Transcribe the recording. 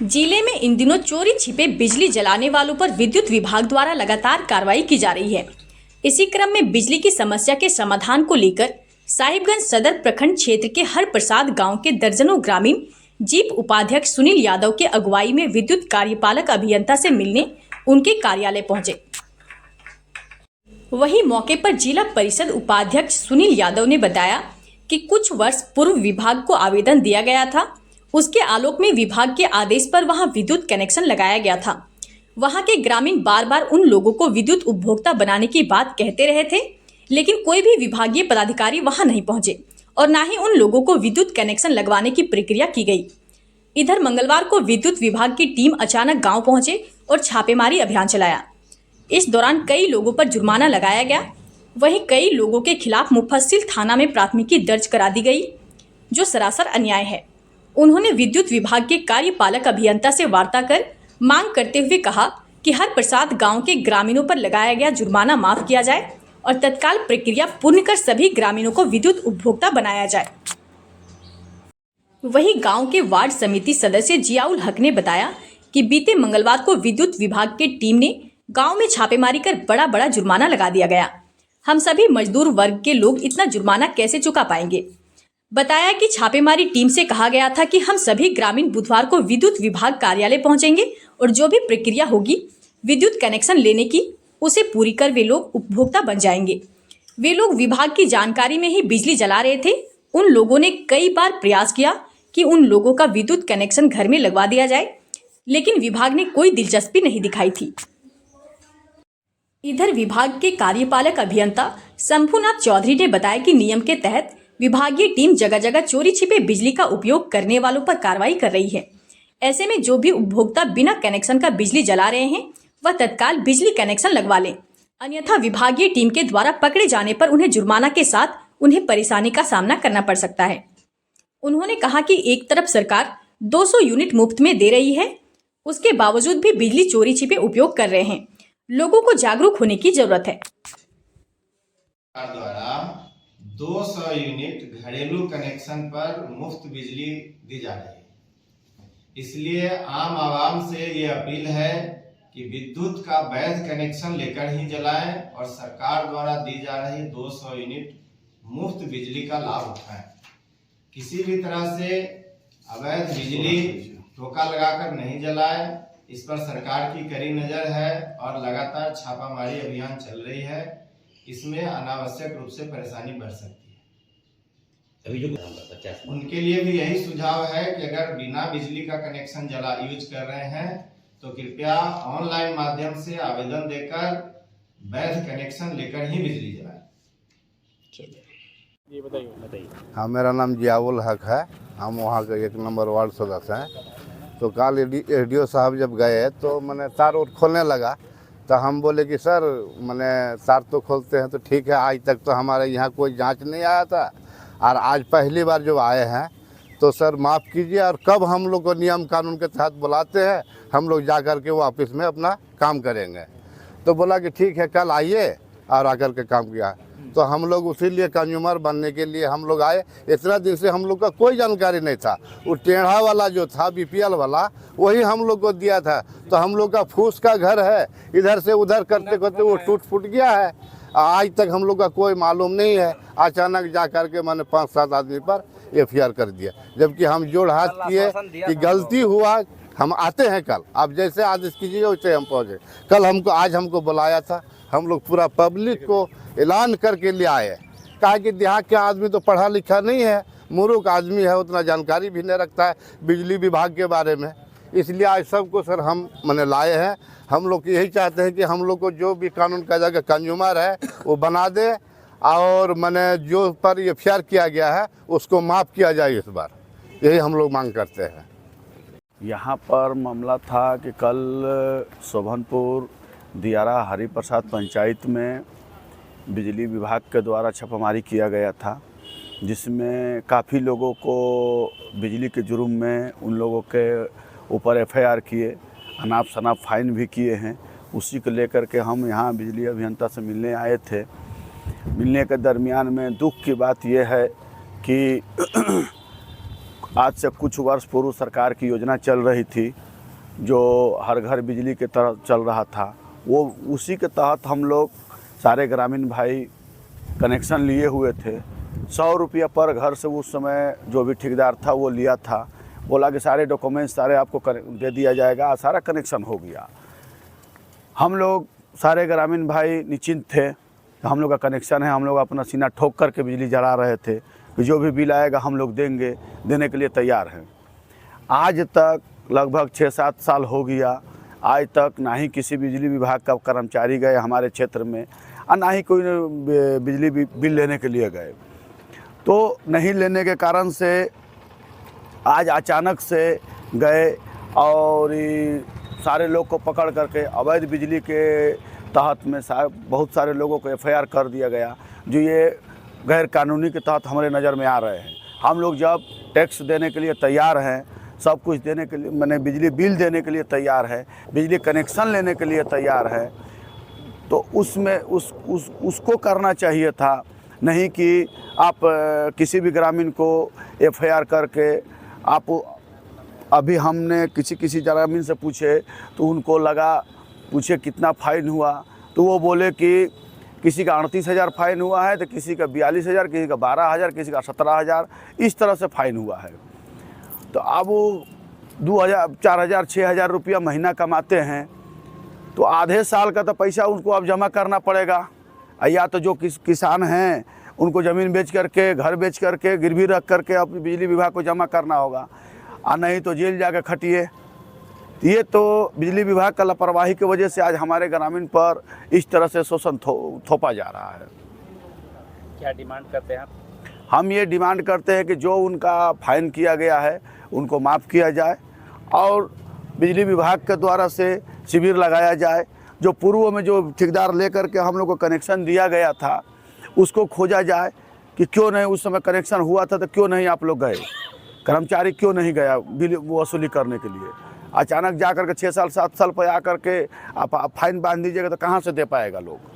जिले में इन दिनों चोरी छिपे बिजली जलाने वालों पर विद्युत विभाग द्वारा लगातार कार्रवाई की जा रही है। इसी क्रम में बिजली की समस्या के समाधान को लेकर साहिबगंज सदर प्रखंड क्षेत्र के हर प्रसाद गांव के दर्जनों ग्रामीण जीप उपाध्यक्ष सुनील यादव के अगुवाई में विद्युत कार्यपालक अभियंता से मिलने उनके कार्यालय पहुंचे। वहीं मौके पर जिला परिषद उपाध्यक्ष सुनील यादव ने बताया कि कुछ वर्ष पूर्व विभाग को आवेदन दिया गया था। उसके आलोक में विभाग के आदेश पर वहां विद्युत कनेक्शन लगाया गया था। वहां के ग्रामीण बार बार उन लोगों को विद्युत उपभोक्ता बनाने की बात कहते रहे थे, लेकिन कोई भी विभागीय पदाधिकारी वहां नहीं पहुंचे और न ही उन लोगों को विद्युत कनेक्शन लगवाने की प्रक्रिया की गई। इधर मंगलवार को विद्युत विभाग की टीम अचानक गाँव पहुंचे और छापेमारी अभियान चलाया। इस दौरान कई लोगों पर जुर्माना लगाया गया। वहीं कई लोगों के खिलाफ मुफस्सिल थाना में प्राथमिकी दर्ज करा दी गई, जो सरासर अन्याय है। उन्होंने विद्युत विभाग के कार्यपालक अभियंता से वार्ता कर मांग करते हुए कहा कि हर प्रसाद गांव के ग्रामीणों पर लगाया गया जुर्माना माफ किया जाए और तत्काल प्रक्रिया पूर्ण कर सभी ग्रामीणों को विद्युत उपभोक्ता बनाया जाए। वहीं गांव के वार्ड समिति सदस्य जियाउल हक ने बताया कि बीते मंगलवार को विद्युत विभाग की टीम ने गांव में छापेमारी कर बड़ा जुर्माना लगा दिया गया। हम सभी मजदूर वर्ग के लोग इतना जुर्माना कैसे चुका पाएंगे। बताया कि छापेमारी टीम से कहा गया था कि हम सभी ग्रामीण बुधवार को विद्युत विभाग कार्यालय पहुंचेंगे और जो भी प्रक्रिया होगी विद्युत कनेक्शन लेने की, उसे पूरी कर वे लोग उपभोक्ता बन जाएंगे। वे लोग विभाग की जानकारी में ही बिजली जला रहे थे। उन लोगों ने कई बार प्रयास किया कि उन लोगों का विद्युत कनेक्शन घर में लगवा दिया जाए, लेकिन विभाग ने कोई दिलचस्पी नहीं दिखाई थी। इधर विभाग के कार्यपालक अभियंता शंभुनाथ चौधरी ने बताया कि नियम के तहत विभागीय टीम जगह जगह चोरी छिपे बिजली का उपयोग करने वालों पर कार्रवाई कर रही है। ऐसे में जो भी उपभोक्ता बिना कनेक्शन का बिजली जला रहे हैं वह तत्काल बिजली कनेक्शन लगवा लें, अन्यथा विभागीय टीम के द्वारा पकड़े जाने पर उन्हें जुर्माना के साथ उन्हें परेशानी का सामना करना पड़ सकता है। उन्होंने कहा कि एक तरफ सरकार 200 यूनिट मुफ्त में दे रही है, उसके बावजूद भी बिजली चोरी छिपे उपयोग कर रहे हैं। लोगों को जागरूक होने की जरूरत है। सरकार द्वारा 200 यूनिट घरेलू कनेक्शन पर मुफ्त बिजली दी जा रही है। इसलिए आम आवाम से ये अपील है कि विद्युत का वैध कनेक्शन लेकर ही जलाएं और सरकार द्वारा दी जा रही 200 यूनिट मुफ्त बिजली का लाभ उठाएं। किसी भी तरह से अवैध बिजली ठोका लगाकर नहीं जलाएं। इस पर सरकार की कड़ी नजर है और लगातार छापामारी अभियान चल रही है। इसमें अनावश्यक रूप से परेशानी बढ़ सकती है। उनके लिए भी यही सुझाव है कि अगर बिना बिजली का कनेक्शन यूज कर रहे हैं तो कृपया ऑनलाइन माध्यम से आवेदन देकर वैध कनेक्शन लेकर ही बिजली जलाएं। ये बताइए। हाँ, मेरा नाम जियाउल हक है। हम वहाँ के 1 नंबर वार्ड सदस्य हैं। तो कल एडीओ साहब जब गए तो मैंने तार और खोलने लगा तो हम बोले कि सर मैंने तार तो खोलते हैं तो ठीक है, आज तक तो हमारे यहाँ कोई जांच नहीं आया था और आज पहली बार जब आए हैं तो सर माफ़ कीजिए, और कब हम लोग को नियम कानून के तहत बुलाते हैं हम लोग जा कर के वो ऑफिस में अपना काम करेंगे। तो बोला कि ठीक है, कल आइए, और आकर के काम किया। तो हम लोग उसी लिए कंज्यूमर बनने के लिए हम लोग आए। इतना दिन से हम लोग का कोई जानकारी नहीं था। वो टेढ़ा वाला जो था बीपीएल वाला वही हम लोग को दिया था। तो हम लोग का फूस का घर है, इधर से उधर करते करते वो टूट फूट गया है। आज तक हम लोग का कोई मालूम नहीं है। अचानक जा कर के मैंने 5-7 आदमी पर एफआईआर कर दिया, जबकि हम जोड़ हाथ किए कि गलती हुआ, हम आते हैं कल, आप जैसे आदेश कीजिए वैसे हम पहुँचे। कल आज हमको बुलाया था, हम लोग पूरा पब्लिक को ऐलान करके ले आए। कहा कि देहात के आदमी तो पढ़ा लिखा नहीं है, मूर्ख आदमी है, उतना जानकारी भी नहीं रखता है बिजली विभाग के बारे में। इसलिए आज सबको सर हम मैंने लाए हैं। हम लोग यही चाहते हैं कि हम लोग को जो भी कानून का जगह कंज्यूमर है वो बना दे, और मैंने जो पर एफआईआर किया गया है उसको माफ़ किया जाए इस बार। यही हम लोग मांग करते हैं। यहाँ पर मामला था कि कल शोभनपुर दियारा हरिप्रसाद पंचायत में बिजली विभाग के द्वारा छापामारी किया गया था, जिसमें काफ़ी लोगों को बिजली के जुर्म में उन लोगों के ऊपर एफआईआर किए, अनाप शनाप फाइन भी किए हैं। उसी को लेकर के हम यहाँ बिजली अभियंता से मिलने आए थे। मिलने के दरमियान में दुख की बात यह है कि आज से कुछ वर्ष पूर्व सरकार की योजना चल रही थी जो हर घर बिजली के तरह चल रहा था, वो उसी के तहत हम लोग सारे ग्रामीण भाई कनेक्शन लिए हुए थे। 100 रुपया पर घर से उस समय जो भी ठेकेदार था वो लिया था, बोला कि सारे डॉक्यूमेंट्स सारे आपको दे दिया जाएगा, सारा कनेक्शन हो गया। हम लोग सारे ग्रामीण भाई निश्चिंत थे, हम लोग का कनेक्शन है, हम लोग अपना सीना ठोक करके बिजली जला रहे थे कि जो भी बिल आएगा हम लोग देंगे, देने के लिए तैयार हैं। आज तक लगभग 6-7 साल हो गया, आज तक ना ही किसी बिजली विभाग का कर्मचारी गए हमारे क्षेत्र में और ना ही कोई बिजली बिल लेने के लिए गए। तो नहीं लेने के कारण से आज अचानक से गए और सारे लोग को पकड़ करके अवैध बिजली के तहत में बहुत सारे लोगों को FIR कर दिया गया, जो ये गैर कानूनी के तहत हमारे नज़र में आ रहे हैं। हम लोग जब टैक्स देने के लिए तैयार हैं, सब कुछ देने के लिए, मैंने बिजली बिल देने के लिए तैयार है, बिजली कनेक्शन लेने के लिए तैयार है, तो उसमें उसको करना चाहिए था, नहीं कि आप किसी भी ग्रामीण को FIR करके आप। अभी हमने किसी ग्रामीण से पूछे तो उनको लगा, पूछे कितना फ़ाइन हुआ, तो वो बोले कि किसी का 38,000 फ़ाइन हुआ है, तो किसी का 42,000, किसी का 12,000, किसी का 17,000, इस तरह से फ़ाइन हुआ है। तो अब वो 2,000, 4,000, 6,000 रुपया महीना कमाते हैं, तो आधे साल का तो पैसा उनको अब जमा करना पड़ेगा। या तो जो किसान हैं उनको ज़मीन बेच करके, घर बेच करके, गिरवी रख करके अब बिजली विभाग को जमा करना होगा, और नहीं तो जेल जाकर खटिए। ये तो बिजली विभाग का लापरवाही की वजह से आज हमारे ग्रामीण पर इस तरह से शोषण थोपा जा रहा है। क्या डिमांड करते हैं आप? हम ये डिमांड करते हैं कि जो उनका फ़ाइन किया गया है उनको माफ़ किया जाए और बिजली विभाग के द्वारा से शिविर लगाया जाए। जो पूर्व में जो ठेकेदार लेकर के हम लोग को कनेक्शन दिया गया था उसको खोजा जाए कि क्यों नहीं उस समय कनेक्शन हुआ था, तो क्यों नहीं आप लोग गए, कर्मचारी क्यों नहीं गया बिल वसूली करने के लिए। अचानक जा कर के 6 साल 7 साल पर आ करके आप फ़ाइन बांध दीजिएगा तो कहाँ से दे पाएगा लोग।